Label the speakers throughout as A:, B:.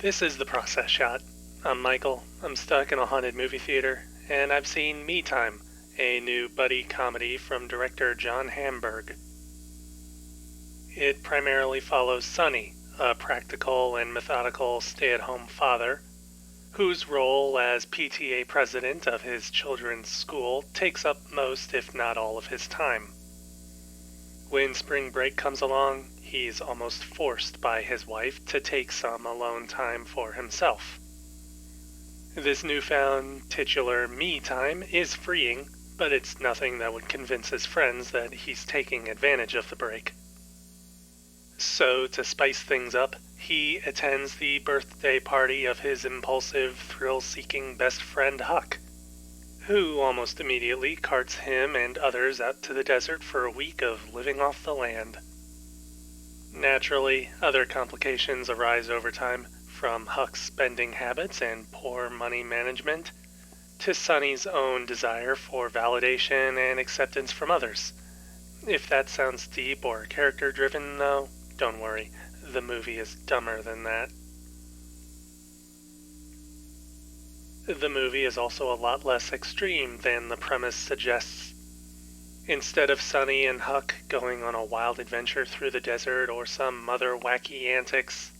A: This is The Process Shot. I'm Michael. I'm stuck in a haunted movie theater, and I've seen Me Time, a new buddy comedy from director John Hamburg. It primarily follows Sonny, a practical and methodical stay-at-home father, whose role as PTA president of his children's school takes up most, if not all, of his time. When spring break comes along, he's almost forced by his wife to take some alone time for himself. This newfound titular me time is freeing, but it's nothing that would convince his friends that he's taking advantage of the break. So, to spice things up, he attends the birthday party of his impulsive, thrill-seeking best friend Huck, who almost immediately carts him and others out to the desert for a week of living off the land. Naturally, other complications arise over time, from Huck's spending habits and poor money management, to Sonny's own desire for validation and acceptance from others. If that sounds deep or character-driven, though, don't worry, the movie is dumber than that. The movie is also a lot less extreme than the premise suggests. Instead of Sonny and Huck going on a wild adventure through the desert or some other wacky antics,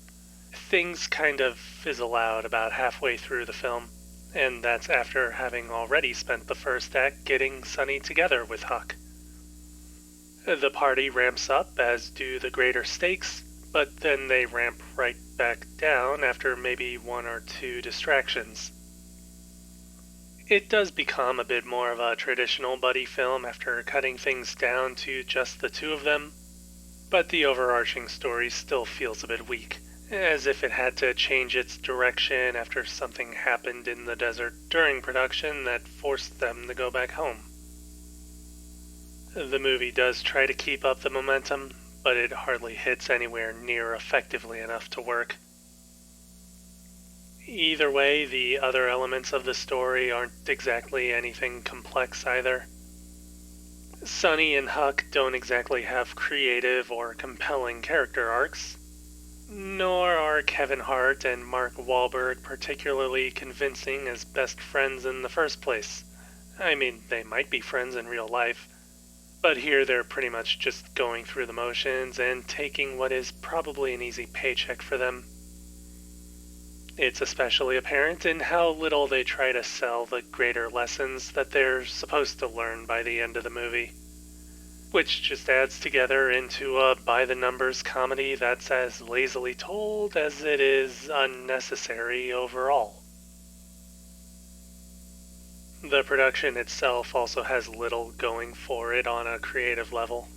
A: things kind of fizzle out about halfway through the film, and that's after having already spent the first act getting Sonny together with Huck. The party ramps up, as do the greater stakes, but then they ramp right back down after maybe one or two distractions. It does become a bit more of a traditional buddy film after cutting things down to just the two of them, but the overarching story still feels a bit weak, as if it had to change its direction after something happened in the desert during production that forced them to go back home. The movie does try to keep up the momentum, but it hardly hits anywhere near effectively enough to work. Either way, the other elements of the story aren't exactly anything complex either. Sonny and Huck don't exactly have creative or compelling character arcs, nor are Kevin Hart and Mark Wahlberg particularly convincing as best friends in the first place. I mean, they might be friends in real life, but here they're pretty much just going through the motions and taking what is probably an easy paycheck for them. It's especially apparent in how little they try to sell the greater lessons that they're supposed to learn by the end of the movie, which just adds together into a by-the-numbers comedy that's as lazily told as it is unnecessary overall. The production itself also has little going for it on a creative level.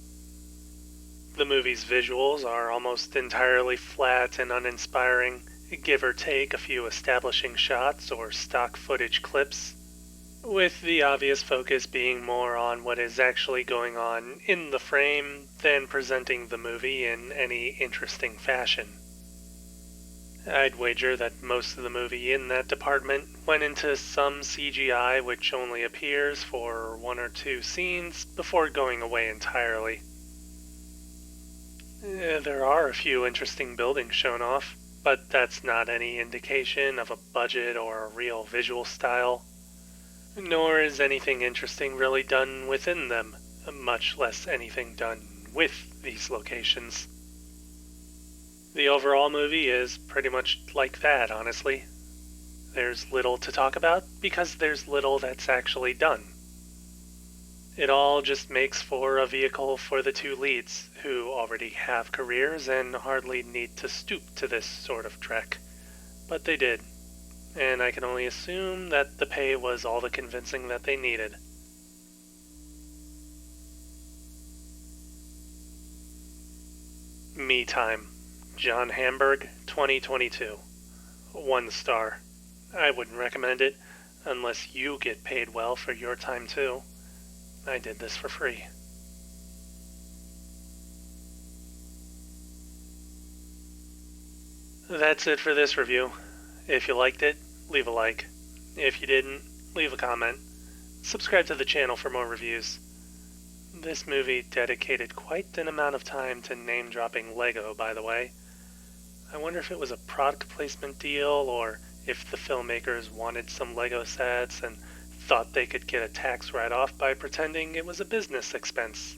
A: The movie's visuals are almost entirely flat and uninspiring, give or take a few establishing shots or stock footage clips, with the obvious focus being more on what is actually going on in the frame than presenting the movie in any interesting fashion. I'd wager that most of the movie in that department went into some CGI which only appears for one or two scenes before going away entirely. There are a few interesting buildings shown off, but that's not any indication of a budget or a real visual style, nor is anything interesting really done within them, much less anything done with these locations. The overall movie is pretty much like that, honestly. There's little to talk about because there's little that's actually done. It all just makes for a vehicle for the two leads, who already have careers and hardly need to stoop to this sort of trek. But they did, and I can only assume that the pay was all the convincing that they needed. Me Time, John Hamburg, 2022. 1 star. I wouldn't recommend it, unless you get paid well for your time too. I did this for free. That's it for this review. If you liked it, leave a like. If you didn't, leave a comment. Subscribe to the channel for more reviews. This movie dedicated quite an amount of time to name-dropping Lego, by the way. I wonder if it was a product placement deal or if the filmmakers wanted some Lego sets and thought they could get a tax write-off by pretending it was a business expense.